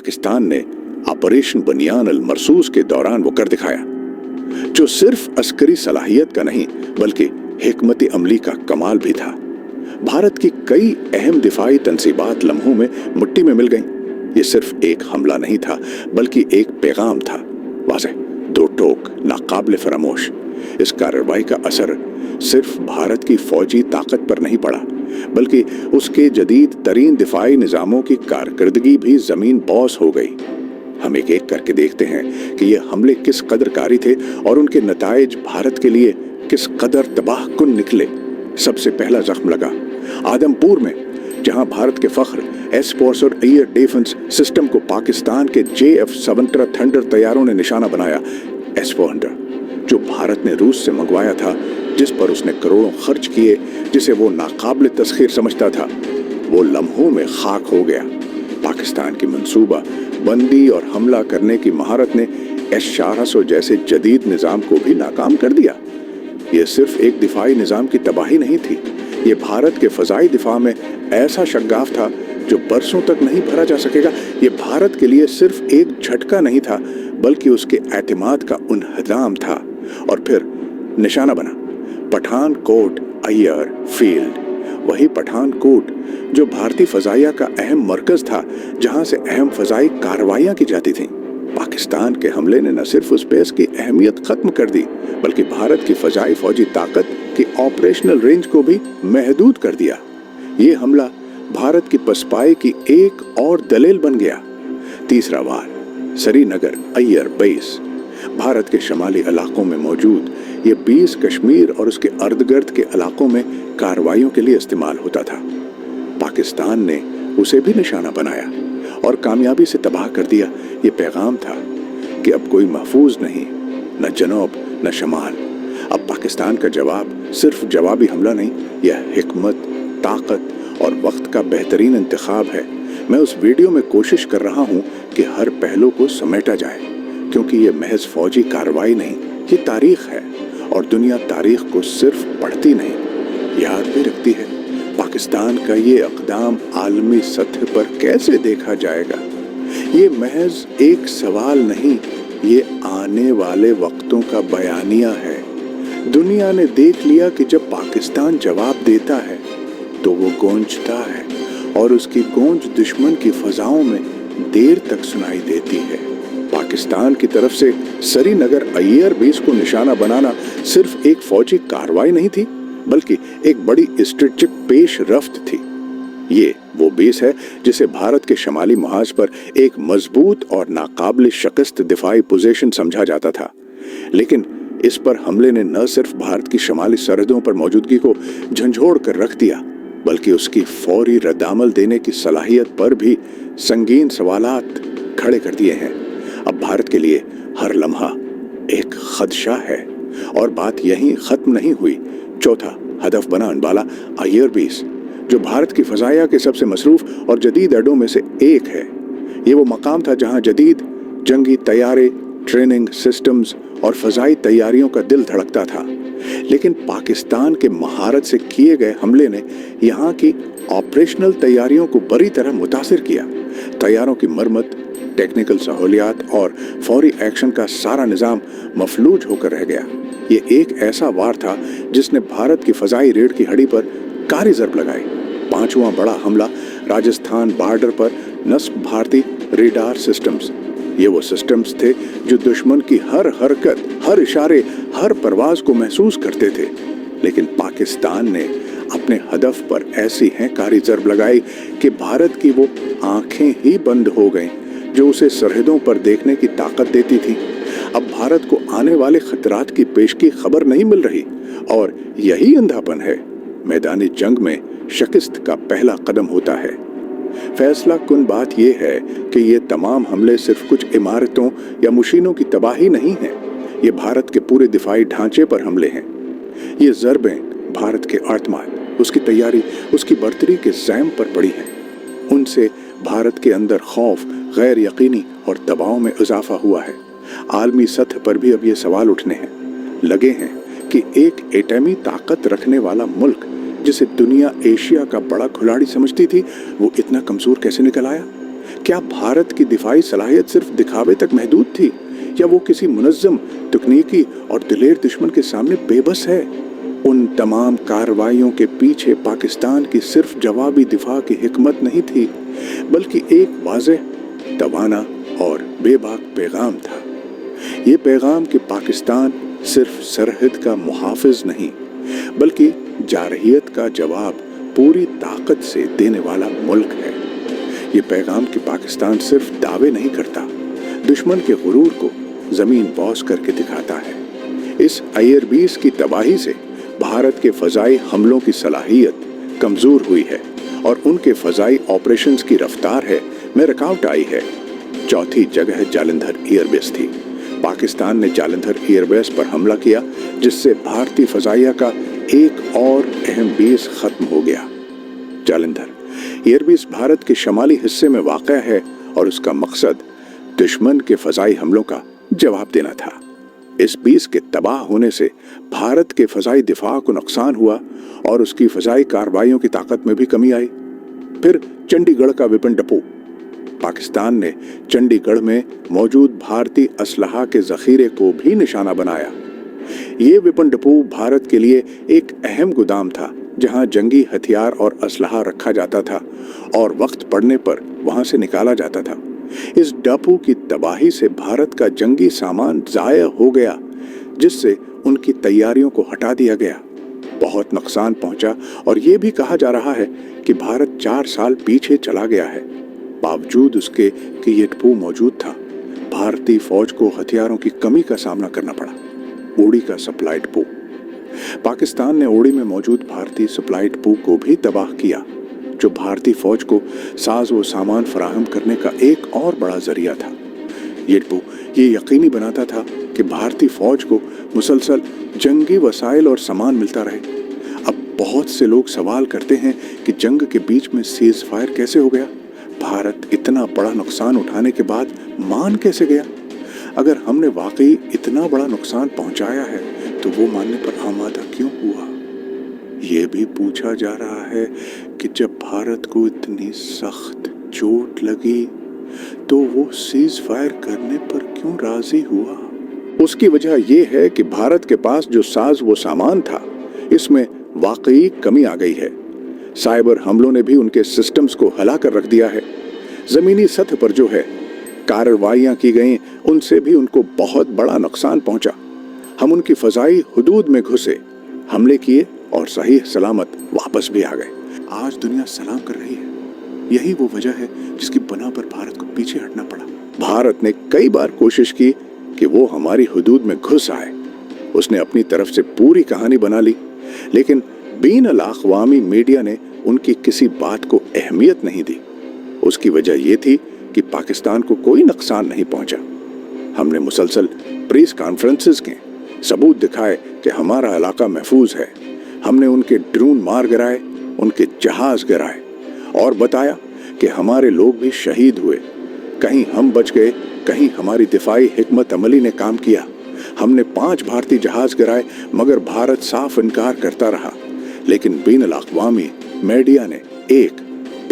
पाकिस्तान ने ऑपरेशन बनियान अल मरसूस के दौरान वो कर दिखाया, जो सिर्फ अस्करी सलाहियत का नहीं बल्कि हिकमत अमली का कमाल भी था। भारत की कई अहम दिफाई तंसीबात लम्हों में मिट्टी में मिल गईं। ये सिर्फ एक हमला नहीं था बल्कि एक पैगाम था, वाज़ेह, दो टोक, नाकाबिल फरामोश। इस कार्रवाई का असर सिर्फ भारत की फौजी ताकत पर नहीं पड़ा बल्कि उसके जदीद तरीन दिफाई निज़ामों की कारकर्दगी भी ज़मीन बौस हो गई। हम एक एक करके देखते हैं कि ये हमले किस कदर कारी थे और उनके नताइज भारत के लिए किस कदर तबाह कुन निकले। सबसे पहला जख्म लगा आदमपुर में, जहां भारत के फख्र एसफोर्स और एयर डिफेंस सिस्टम को पाकिस्तान के JF-17 थंडर तैयारों ने निशाना बनाया। S-400 जो भारत ने रूस से मंगवाया था, जिस पर उसने करोड़ों खर्च किए, जिसे वो नाकाबिल तस्खीर समझता था, वो लम्हों में खाक हो गया। पाकिस्तान की मंसूबा बंदी और हमला करने की महारत ने S-400 जैसे जदीद निज़ाम को भी नाकाम कर दिया। ये सिर्फ एक दिफाई निज़ाम की तबाही नहीं थी, ये भारत के फ़ज़ाई दिफा में ऐसा शग्गाफ था जो बरसों तक नहीं भरा जा सकेगा। ये भारत के लिए सिर्फ एक झटका नहीं था बल्कि उसके एतमाद का उन्हदाम था। और फिर निशाना बना पठानकोट अय्यर फील्ड, वही पठानकोट जो भारतीय फ़ज़ाइया का अहम मरकज़ था, जहां से अहम फ़ज़ाई कार्रवाइयाँ की जाती थीं। पाकिस्तान के हमले ने न सिर्फ उस बेस की अहमियत ख़त्म कर दी बल्कि भारत की फ़ज़ाई फ़ौजी ताकत की ऑपरेशनल रेंज को भी महदूद कर दिया। ये हमला भारत की पसपाई की एक और दलील बन गया। तीसरा वार श्रीनगर अय्यर बेस, भारत के शमाली इलाकों में मौजूद ये 20 कश्मीर और उसके अर्धगर्द के इलाकों में कार्रवाइयों के लिए इस्तेमाल होता था। पाकिस्तान ने उसे भी निशाना बनाया और कामयाबी से तबाह कर दिया। ये पैगाम था कि अब कोई महफूज नहीं, न जनूब न शमाल। अब पाकिस्तान का जवाब सिर्फ जवाबी हमला नहीं, यह हिकमत, ताकत और वक्त का बेहतरीन इंतखाब है। मैं उस वीडियो में कोशिश कर रहा हूँ कि हर पहलू को समेटा जाए, क्योंकि ये महज फौजी कार्रवाई नहीं, ये तारीख है और दुनिया तारीख को सिर्फ पढ़ती नहीं, याद भी रखती है। पाकिस्तान का ये इक़दाम आलमी सतह पर कैसे देखा जाएगा, ये महज एक सवाल नहीं, ये आने वाले वक्तों का बयानिया है। दुनिया ने देख लिया कि जब पाकिस्तान जवाब देता है तो वो गूंजता है और उसकी गूंज दुश्मन की फ़ज़ाओं में देर तक सुनाई देती है। पाकिस्तान की तरफ से श्रीनगर अय्यर बेस को निशाना बनाना सिर्फ एक फौजी कार्रवाई नहीं थी बल्कि एक बड़ी स्ट्रेटेजिक पेश रफ्त थी। ये वो बेस है जिसे भारत के शमाली महाज पर एक मजबूत और नाकाबिल शिकस्त दिफाई पोजीशन समझा जाता था, लेकिन इस पर हमले ने न सिर्फ भारत की शमाली सरहदों पर मौजूदगी को झंझोड़ कर रख दिया बल्कि उसकी फौरी रद्दामल देने की सलाहियत पर भी संगीन सवालात खड़े कर दिए हैं। अब भारत के लिए हर लम्हा एक खदशा है और बात यहीं खत्म नहीं हुई। चौथा हदफ बना अनबाला अय्यर बेस, जो भारत की फ़ज़ाइया के सबसे मसरूफ़ और जदीद अड्डों में से एक है। ये वो मकाम था जहां जदीद जंगी तैयारे, ट्रेनिंग सिस्टम्स और फ़ज़ाई तैयारियों का दिल धड़कता था। लेकिन पाकिस्तान के महारत से किए गए हमले ने यहाँ की ऑपरेशनल तैयारियों को बुरी तरह मुतासिर किया। तैयारों की मरम्मत, टेक्निकल सहूलियात और फौरी एक्शन का सारा निज़ाम मफलूज होकर रह गया। ये एक ऐसा वार था जिसने भारत की फ़ज़ाई रेड की हड्डी पर कारी ज़रब लगाई। पांचवां बड़ा हमला राजस्थान बॉर्डर पर नस्ब भारतीय रेडार सिस्टम्स। ये वो सिस्टम्स थे जो दुश्मन की हर हरकत, हर इशारे, हर परवाज को महसूस करते थे। लेकिन पाकिस्तान ने अपने हदफ पर ऐसी कारी ज़रब लगाई कि भारत की वो आंखें ही बंद हो गईं जो उसे सरहदों पर देखने की ताकत देती थी। अब भारत को आने वाले खतरात की पेशगी खबर नहीं मिल रही और यही अंधापन है मैदानी जंग में शिकस्त का पहला कदम होता है। फैसला कुन बात यह है कि ये तमाम हमले सिर्फ कुछ इमारतों या मशीनों की तबाही नहीं है, ये भारत के पूरे दिफाई ढांचे पर हमले हैं। ये ज़रबें भारत के आत्माद, उसकी तैयारी, उसकी बर्तरी के ज़ैम पर पड़ी हैं। उनसे भारत के अंदर खौफ, गैर यकीनी और दबाव में इजाफा हुआ है। आलमी सतह पर भी अब ये सवाल उठने हैं लगे हैं कि एक एटमी ताकत रखने वाला मुल्क जिसे दुनिया एशिया का बड़ा खिलाड़ी समझती थी, वो इतना कमज़ोर कैसे निकल आया। क्या भारत की दिफाई सलाहियत सिर्फ दिखावे तक महदूद थी, या वो किसी मुनज़्ज़म, तकनीकी और दिलेर दुश्मन के सामने बेबस है? उन तमाम कार्रवाइयों के पीछे पाकिस्तान की सिर्फ जवाबी दिफा की हिकमत नहीं थी, बल्कि एक वाज़ेह, तवाना और बेबाक पैगाम था। ये पैगाम कि पाकिस्तान सिर्फ सरहद का मुहाफिज नहीं, बल्कि जारहियत का जवाब पूरी ताकत से देने वाला मुल्क है। ये पैगाम कि पाकिस्तान सिर्फ दावे नहीं करता, दुश्मन के गुरूर को जमीन बौस करके दिखाता है। इस IRBs की तबाही से भारत के फ़ज़ाई हमलों की सलाहियत कमज़ोर हुई है और उनके फ़ज़ाई ऑपरेशंस की रफ्तार में रुकावट आई है। चौथी जगह जालंधर एयरबेस थी। पाकिस्तान ने जालंधर एयरबेस पर हमला किया, जिससे भारतीय फ़ज़ाइया का एक और अहम बेस ख़त्म हो गया। जालंधर एयरबेस भारत के शमाली हिस्से में वाक़या है और उसका मकसद दुश्मन के फ़ज़ाई हमलों का जवाब देना था। इस बेस के तबाह होने से भारत के फ़ज़ाई दिफा को नुकसान हुआ और उसकी फ़ज़ाई कार्रवाइयों की ताकत में भी कमी आई। फिर चंडीगढ़ का विपिन डिपो। पाकिस्तान ने चंडीगढ़ में मौजूद भारतीय असलहा के ज़ख़ीरे को भी निशाना बनाया। ये विपिन डिपो भारत के लिए एक अहम गोदाम था, जहां जंगी हथियार और असलहा रखा जाता था और वक्त पड़ने पर वहां से निकाला जाता था। इस डिपो की तबाही से भारत का जंगी सामान ज़ाया हो गया, जिससे उनकी तैयारियों को हटा दिया गया। बहुत नुकसान पहुंचा और ये भी कहा जा रहा है कि भारत 4 साल पीछे चला गया है। बावजूद उसके कि ये डिपो मौजूद था, भारतीय फौज को हथियारों की कमी का सामना करना पड़ा। ओड़ी का सप्लाई डिपो। पाकिस्तान ने ओड़ी में मौजूद भारतीय सप्लाई डिपो को भी तबाह किया, जो भारतीय फौज को साज व सामान फराहम करने का एक और बड़ा जरिया था। ये डिपो ये यकीनी बनाता था कि भारतीय फौज को मुसलसल जंगी वसाइल और सामान मिलता रहे। अब बहुत से लोग सवाल करते हैं कि जंग के बीच में सीज फायर कैसे हो गया? भारत इतना बड़ा नुकसान उठाने के बाद मान कैसे गया? अगर हमने वाकई इतना बड़ा नुकसान पहुंचाया है, तो वो मानने पर आमादा क्यों हुआ? ये भी पूछा जा रहा है कि जब भारत को इतनी सख्त चोट लगी, तो वो सीज फायर करने पर क्यों राजी हुआ? उसकी वजह यह है कि भारत के पास जो साज वो सामान था, इसमें वाकई कमी आ गई है। साइबर हमलों ने भी उनके सिस्टम्स को हिला कर रख दिया है। जमीनी सतह पर जो है कार्रवाइयां की गई, उनसे भी उनको बहुत बड़ा नुकसान पहुंचा। हम उनकी फ़ज़ाई हुदूद में घुसे, हमले किए और सही सलामत वापस भी आ गए। आज दुनिया सलाम कर रही है। यही वो वजह है जिसकी बना पर भारत को पीछे हटना पड़ा। भारत ने कई बार कोशिश की कि वो हमारी हुदूद में घुस आए। उसने अपनी तरफ से पूरी कहानी बना ली, लेकिन बीन अल-अक़वामी मीडिया ने उनकी किसी बात को अहमियत नहीं दी। उसकी वजह यह थी कि पाकिस्तान को कोई नुकसान नहीं पहुंचा। हमने मुसलसल प्रेस कॉन्फ्रेंसेस के सबूत दिखाए कि हमारा इलाका महफूज है। हमने उनके ड्रोन मार गिराए, उनके जहाज गिराए और बताया कि हमारे लोग भी शहीद हुए। कहीं हम बच गए, कहीं हमारी दिफाई हिकमत अमली ने काम किया। हमने 5 भारतीय जहाज गिराए, मगर भारत साफ इनकार करता रहा। लेकिन बीन अल-अक़वामी मीडिया ने 1,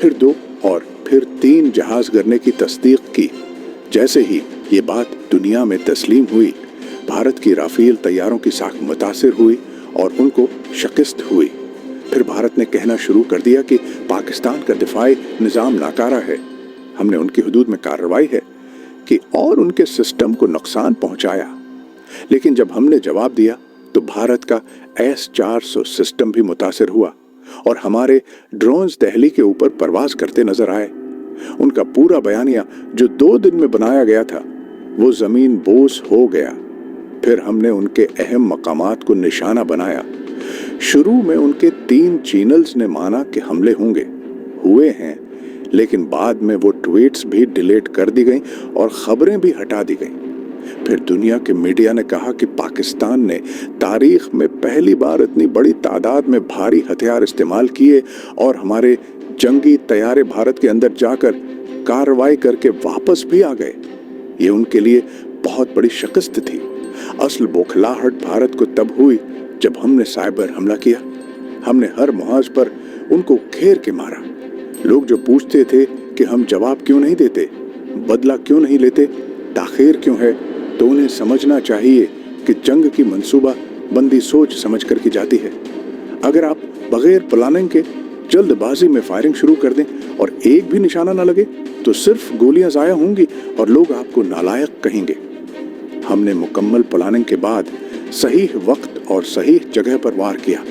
फिर 2 और फिर 3 जहाज गिरने की तस्दीक की। जैसे ही ये बात दुनिया में तस्लीम हुई, भारत की राफेल तैयारों की साख मुतासिर हुई और उनको शिकस्त हुई। फिर भारत ने कहना शुरू कर दिया कि पाकिस्तान का दिफाई निज़ाम नाकारा है। हमने उनकी हुदूद में कार्रवाई है कि और उनके सिस्टम को नुकसान पहुंचाया। लेकिन जब हमने जवाब दिया तो भारत का S-400 सिस्टम भी मुतासिर हुआ और हमारे ड्रोन्स दहली के ऊपर परवाज करते नजर आए। उनका पूरा बयानिया जो 2 दिन में बनाया गया था, वो जमीन बोस हो गया। फिर हमने उनके अहम मकामात को निशाना बनाया। शुरू में उनके 3 चैनल्स ने माना कि हमले हुए हैं, लेकिन बाद में वो ट्वीट्स भी डिलीट कर दी गई और खबरें भी हटा दी गई। फिर दुनिया के मीडिया ने कहा कि पाकिस्तान ने तारीख में पहली बार इतनी बड़ी तादाद में भारी हथियार इस्तेमाल किए और हमारे जंगी तैयारे भारत के अंदर जाकर कार्रवाई करके वापस भी आ गए। ये उनके लिए बहुत बड़ी शिकस्त थी। असल बौखलाहट भारत को तब हुई जब हमने साइबर हमला किया। हमने हर मुहाज पर उनको घेर के मारा। लोग जो पूछते थे कि हम जवाब क्यों नहीं देते, बदला क्यों नहीं लेते, ताखीर क्यों है, तो उन्हें समझना चाहिए कि जंग की मंसूबा बंदी सोच समझ कर की जाती है। अगर आप बगैर प्लानिंग के जल्दबाजी में फायरिंग शुरू कर दें और एक भी निशाना न लगे तो सिर्फ गोलियां जाया होंगी और लोग आपको नालायक कहेंगे। हमने मुकम्मल प्लानिंग के बाद सही वक्त और सही जगह पर वार किया।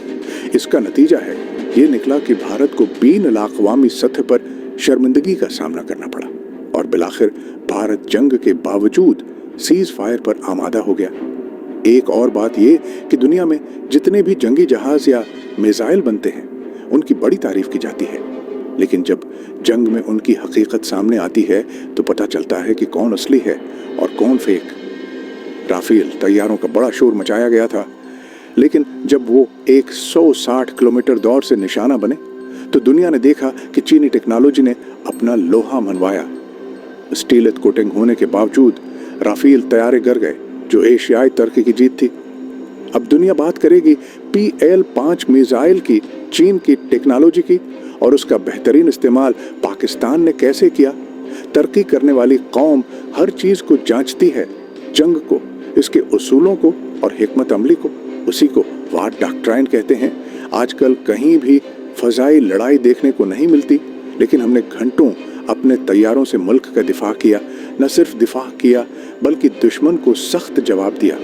इसका नतीजा है ये निकला कि भारत को बीन अक़वामी सतह पर शर्मिंदगी का सामना करना पड़ा और बिलाखिर भारत जंग के बावजूद सीज फायर पर आमादा हो गया। एक और बात ये कि दुनिया में जितने भी जंगी जहाज या मिसाइल बनते हैं उनकी बड़ी तारीफ की जाती है, लेकिन जब जंग में उनकी हकीकत सामने आती है तो पता चलता है कि कौन असली है और कौन फेक। राफेल तैयारों का बड़ा शोर मचाया गया था, लेकिन जब वो 160 किलोमीटर दौर से निशाना बने तो दुनिया ने देखा कि चीनी टेक्नोलॉजी ने अपना लोहा मनवाया। स्टीलथ कोटिंग होने के बावजूद राफेल तैयारे गिर गए, जो एशियाई तरक्की की जीत थी। अब दुनिया बात करेगी PL-5 मिसाइल की, चीन की टेक्नोलॉजी की, और उसका बेहतरीन इस्तेमाल पाकिस्तान ने कैसे किया। तरक्की करने वाली कौम हर चीज को जांचती है, जंग को, इसके उसूलों को और हिकमत अमली को। उसी को वार डॉक्ट्राइन कहते हैं। आजकल कहीं भी फजाई लड़ाई देखने को नहीं मिलती, लेकिन हमने घंटों अपने तैयारों से मुल्क का दिफा किया। न सिर्फ दिफा किया बल्कि दुश्मन को सख्त जवाब दिया।